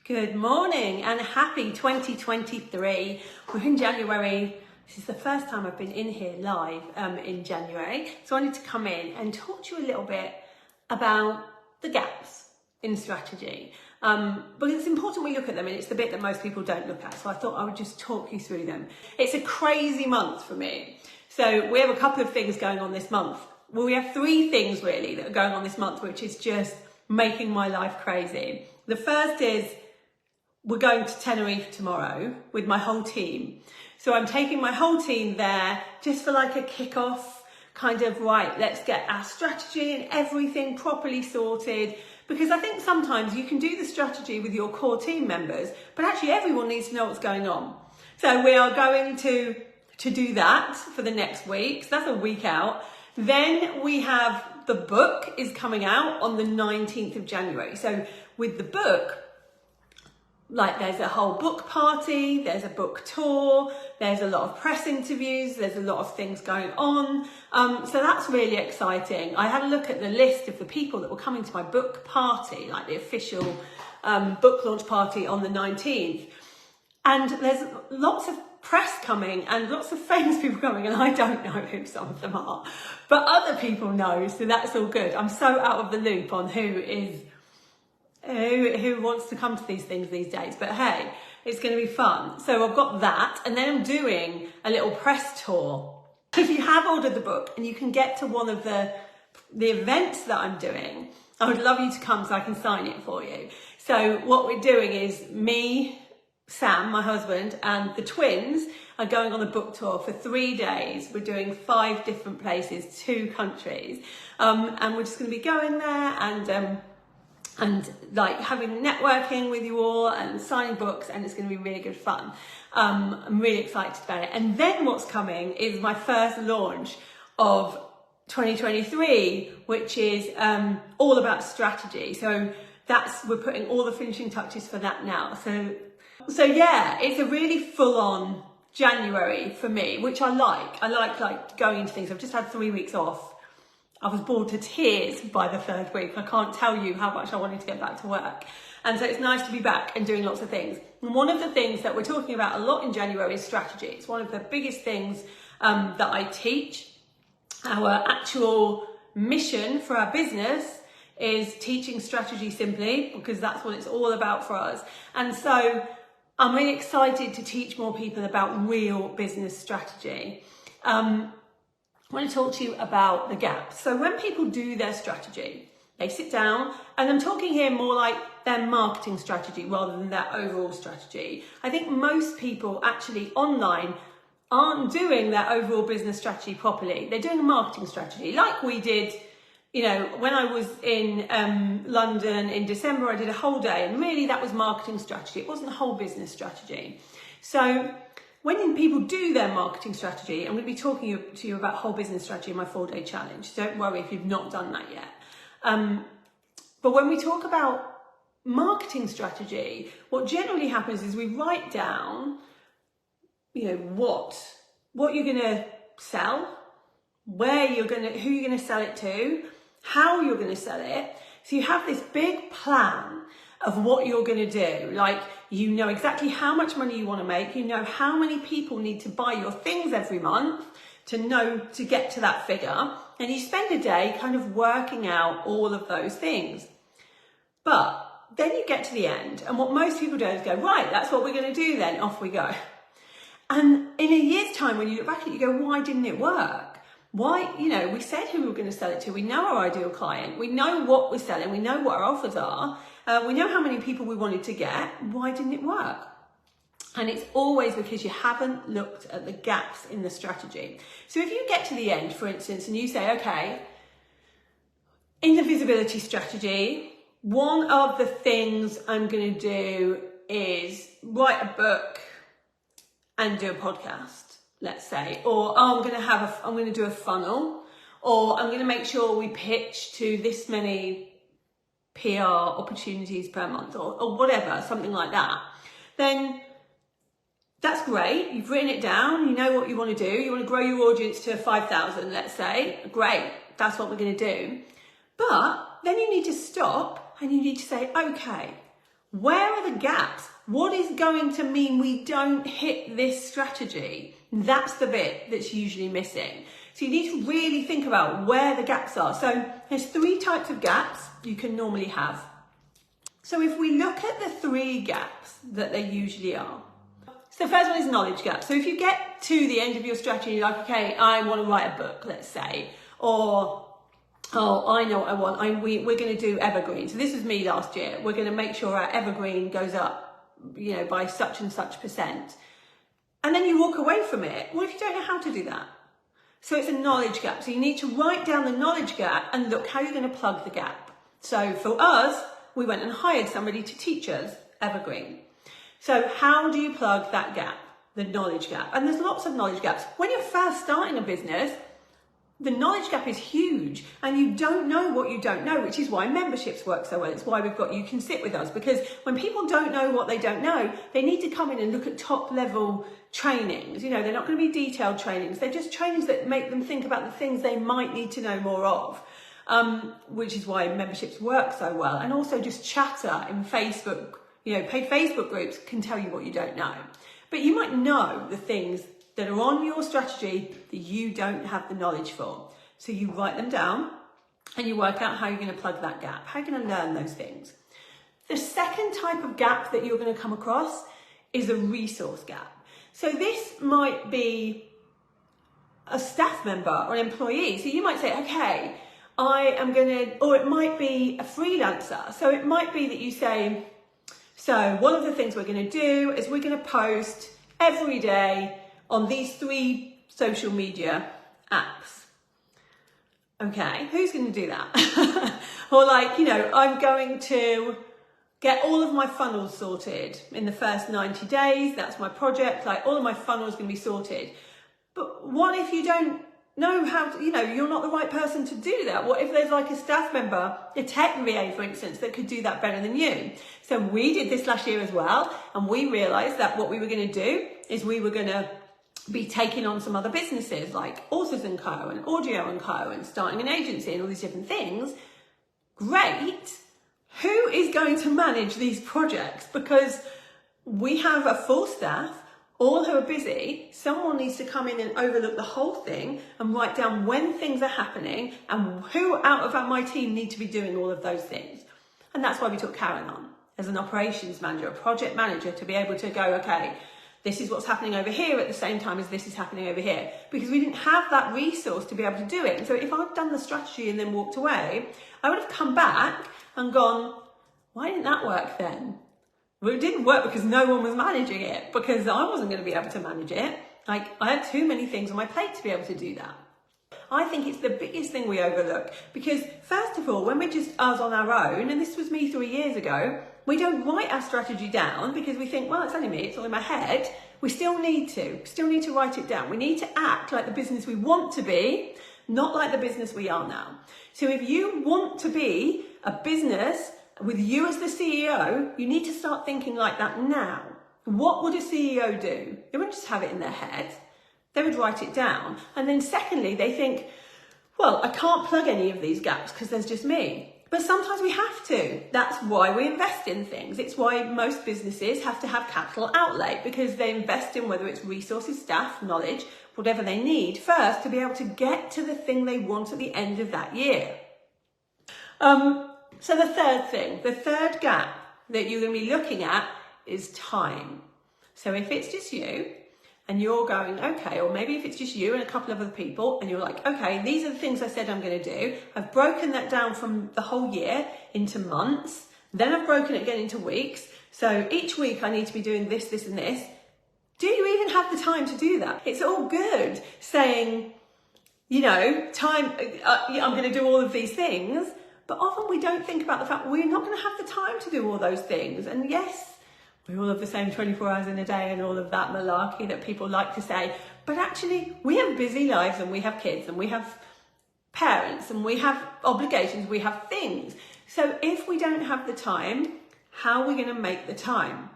Good morning and happy 2023. We're in January. This is the first time I've been in here live in January. So I wanted to come in and talk to you a little bit about the gaps in strategy. Because it's important we look at them, and it's the bit that most people don't look at. So I thought I would just talk you through them. It's a crazy month for me. So we have a couple of things going on this month. Well, we have three things really that are going on this month, which is just making my life crazy. The first is we're going to Tenerife tomorrow with my whole team. So I'm taking my whole team there just for like a kick-off, kind of, right, let's get our strategy and everything properly sorted. Because I think sometimes you can do the strategy with your core team members, but actually everyone needs to know what's going on. So we are going to do that for the next week. So that's a week out. Then we have the book is coming out on the 19th of January. So with the book, like there's a whole book party, there's a book tour, there's a lot of press interviews, there's a lot of things going on. So that's really exciting. I had a look at the list of the people that were coming to my book party, like the official book launch party on the 19th. And there's lots of press coming and lots of famous people coming, and I don't know who some of them are, but other people know, so that's all good. I'm so out of the loop on who wants to come to these things these days, but hey, it's going to be fun. So I've got that, and then I'm doing a little press tour. If you have ordered the book and you can get to one of the events that I'm doing, I would love you to come so I can sign it for you. So what we're doing is me, Sam, my husband, and the twins are going on a book tour for 3 days. We're doing 5 different places, 2 countries, and we're just going to be going there and like having networking with you all and signing books, and it's going to be really good fun. I'm really excited about it. And then what's coming is my first launch of 2023, which is all about strategy. So we're putting all the finishing touches for that now. So yeah, it's a really full-on January for me, which I like. I like going into things. I've just had 3 weeks off. I was bored to tears by the 3rd week. I can't tell you how much I wanted to get back to work. And so it's nice to be back and doing lots of things. And one of the things that we're talking about a lot in January is strategy. It's one of the biggest things that I teach. Our actual mission for our business is teaching strategy simply, because that's what it's all about for us. And so I'm really excited to teach more people about real business strategy. I want to talk to you about the gaps. So when people do their strategy, they sit down, and I'm talking here more like their marketing strategy rather than their overall strategy. I think most people actually online aren't doing their overall business strategy properly. They're doing a marketing strategy like we did. You know, when I was in London in December, I did a whole day, and really that was marketing strategy. It wasn't a whole business strategy. So when people do their marketing strategy, I'm going to be talking to you about whole business strategy in my 4-day challenge. Don't worry if you've not done that yet. But when we talk about marketing strategy, what generally happens is we write down, you know, what you're going to sell, who you're going to sell it to, how you're going to sell it. So you have this big plan of what you're going to do. Like, you know exactly how much money you want to make. You know how many people need to buy your things every month to get to that figure. And you spend a day kind of working out all of those things. But then you get to the end, and what most people do is go, right, that's what we're going to do then, off we go. And in a year's time, when you look back at it, you go, why didn't it work? Why, you know, we said who we were going to sell it to. We know our ideal client. We know what we're selling. We know what our offers are. We know how many people we wanted to get. Why didn't it work? And it's always because you haven't looked at the gaps in the strategy. So if you get to the end, for instance, and you say, okay, in the visibility strategy, one of the things I'm going to do is write a book and do a podcast, let's say, or I'm going to do a funnel, or I'm going to make sure we pitch to this many PR opportunities per month, or whatever, something like that. Then that's great. You've written it down. You know what you want to do. You want to grow your audience to 5,000, let's say. Great. That's what we're going to do. But then you need to stop and you need to say, okay, Where are the gaps? What is going to mean we don't hit this strategy? That's the bit that's usually missing. So you need to really think about where the gaps are. So there's 3 types of gaps you can normally have. So if we look at the 3 gaps that they usually are. So the first one is knowledge gap. So if you get to the end of your strategy, you're like, okay, I want to write a book, let's say, or, oh, I know what I want. We're going to do evergreen. So this was me last year. We're going to make sure our evergreen goes up, by such and such %. And then you walk away from it. What if you don't know how to do that? So it's a knowledge gap. So you need to write down the knowledge gap and look how you're going to plug the gap. So for us, we went and hired somebody to teach us evergreen. So how do you plug that gap, the knowledge gap? And there's lots of knowledge gaps. When you're first starting a business, the knowledge gap is huge and you don't know what you don't know, which is why memberships work so well. It's why you can sit with us, because when people don't know what they don't know, they need to come in and look at top level trainings. They're not going to be detailed trainings. They're just trainings that make them think about the things they might need to know more of, which is why memberships work so well. And also just chatter in Facebook, paid Facebook groups can tell you what you don't know. But you might know the things that are on your strategy that you don't have the knowledge for. So you write them down and you work out how you're going to plug that gap, how you're going to learn those things. The second type of gap that you're going to come across is a resource gap. So this might be a staff member or an employee. So you might say, okay, or it might be a freelancer. So it might be that you say, so one of the things we're going to do is we're going to post every day on these 3 social media apps. Okay, who's going to do that? Or I'm going to get all of my funnels sorted in the first 90 days. That's my project. All of my funnels going to be sorted. But what if you don't know how to, you're not the right person to do that? What if there's a staff member, a tech VA, for instance, that could do that better than you? So we did this last year as well. And we realized that what we were going to do is we were going to be taking on some other businesses like Authors & Co. and Audio & Co. and starting an agency and all these different things. Great. Who is going to manage these projects? Because we have a full staff, all who are busy. Someone needs to come in and overlook the whole thing and write down when things are happening and who out of my team need to be doing all of those things. And that's why we took Karen on as an operations manager, a project manager, to be able to go, okay, this is what's happening over here at the same time as this is happening over here, because we didn't have that resource to be able to do it. And so if I'd done the strategy and then walked away, I would have come back and gone, why didn't that work then? Well, it didn't work because no one was managing it, because I wasn't going to be able to manage it. I had too many things on my plate to be able to do that. I think it's the biggest thing we overlook, because first of all, when we're just us on our own, and this was me 3 years ago, we don't write our strategy down because we think, well, it's only me, it's all in my head. We still need to write it down. We need to act like the business we want to be, not like the business we are now. So if you want to be a business with you as the CEO, you need to start thinking like that now. What would a CEO do? They wouldn't just have it in their head. They would write it down. And then secondly, they think, well, I can't plug any of these gaps because there's just me. But sometimes we have to. That's why we invest in things. It's why most businesses have to have capital outlay, because they invest in whether it's resources, staff, knowledge, whatever they need first to be able to get to the thing they want at the end of that year. So the third gap that you're going to be looking at is time. So if it's just you and you're going, okay, or maybe if it's just you and a couple of other people and you're like, okay, these are the things I said I'm going to do. I've broken that down from the whole year into months. Then I've broken it again into weeks. So each week I need to be doing this, this and this. Do you even have the time to do that? It's all good saying, time, I'm going to do all of these things. But often we don't think about the fact we're not going to have the time to do all those things. And yes, we all have the same 24 hours in a day and all of that malarkey that people like to say. But actually, we have busy lives and we have kids and we have parents and we have obligations, we have things. So if we don't have the time, how are we going to make the time?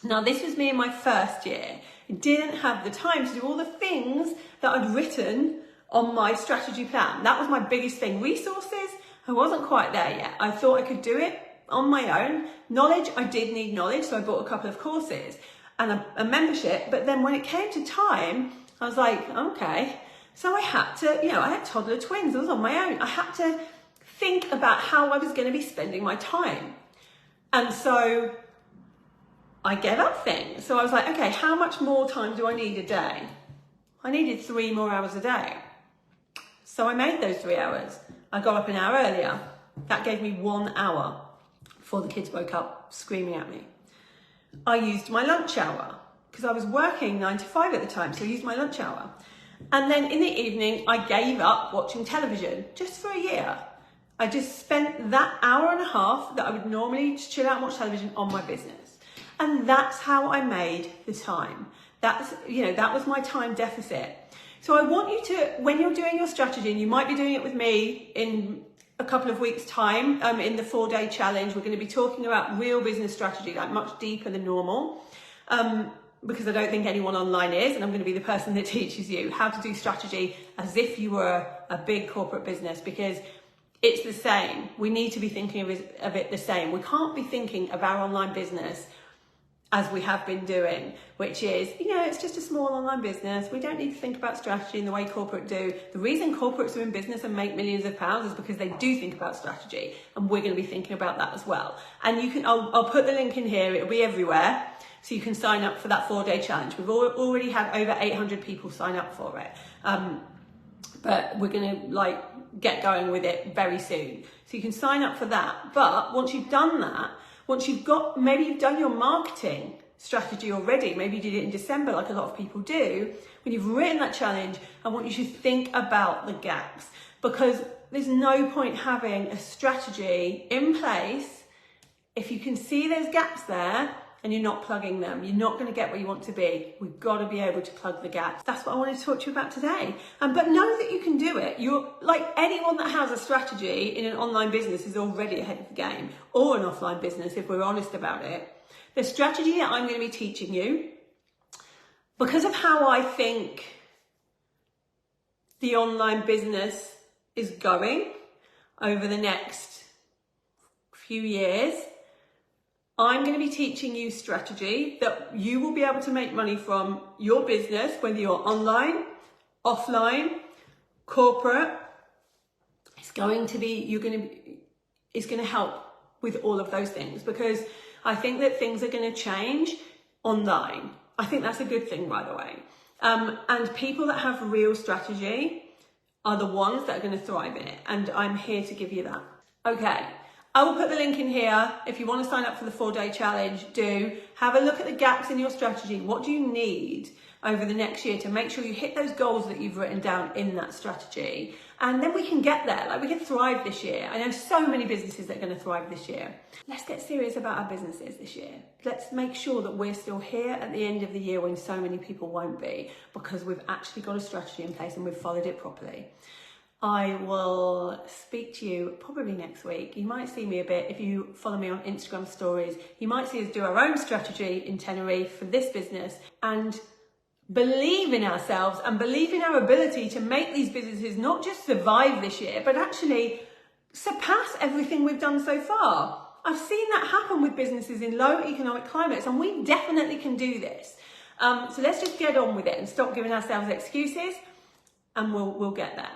Now, this was me in my first year. I didn't have the time to do all the things that I'd written on my strategy plan. That was my biggest thing. Resources, I wasn't quite there yet. I thought I could do it. on my own. Knowledge, I did need knowledge, so I bought a couple of courses and a membership. But then when it came to time, I was like, okay. So I had to, I had toddler twins. I was on my own. I had to think about how I was going to be spending my time. And so I gave up things. So I was like, okay, how much more time do I need a day? I needed 3 more hours a day. So I made those 3 hours. I got up an hour earlier. That gave me 1 hour before the kids woke up screaming at me. I used my lunch hour because I was working 9 to 5 at the time. So I used my lunch hour. And then in the evening, I gave up watching television just for a year. I just spent that hour and a half that I would normally just chill out and watch television on my business. And that's how I made the time. That was my time deficit. So I want you to, when you're doing your strategy, and you might be doing it with me in a couple of weeks' time, in the 4-day challenge, we're going to be talking about real business strategy, like much deeper than normal. Because I don't think anyone online is, and I'm going to be the person that teaches you how to do strategy as if you were a big corporate business, because it's the same. We need to be thinking of it the same. We can't be thinking of our online business as we have been doing, which is, it's just a small online business. We don't need to think about strategy in the way corporate do. The reason corporates are in business and make millions of pounds is because they do think about strategy, and we're going to be thinking about that as well. And I'll put the link in here. It'll be everywhere. So you can sign up for that 4-day challenge. We've already had over 800 people sign up for it. But we're going to get going with it very soon. So you can sign up for that. But once you've done that, maybe you've done your marketing strategy already. Maybe you did it in December like a lot of people do. When you've written that challenge, I want you to think about the gaps, because there's no point having a strategy in place if you can see there's gaps there and you're not plugging them. You're not going to get where you want to be. We've got to be able to plug the gaps. That's what I wanted to talk to you about today. But know that you can do it. You're like anyone that has a strategy in an online business is already ahead of the game, or an offline business if we're honest about it. The strategy that I'm going to be teaching you, because of how I think the online business is going over the next few years, I'm going to be teaching you strategy that you will be able to make money from your business, whether you're online, offline, corporate. It's going to help with all of those things, because I think that things are going to change online. I think that's a good thing, by the way. And people that have real strategy are the ones that are going to thrive in it. And I'm here to give you that. Okay. I will put the link in here. If you want to sign up for the 4-day challenge, do. Have a look at the gaps in your strategy. What do you need over the next year to make sure you hit those goals that you've written down in that strategy? And then we can get there. We can thrive this year. I know so many businesses that are going to thrive this year. Let's get serious about our businesses this year. Let's make sure that we're still here at the end of the year when so many people won't be, because we've actually got a strategy in place and we've followed it properly. I will speak to you probably next week. You might see me a bit if you follow me on Instagram stories. You might see us do our own strategy in Tenerife for this business, and believe in ourselves and believe in our ability to make these businesses not just survive this year, but actually surpass everything we've done so far. I've seen that happen with businesses in low economic climates, and we definitely can do this. So let's just get on with it and stop giving ourselves excuses, and we'll get there.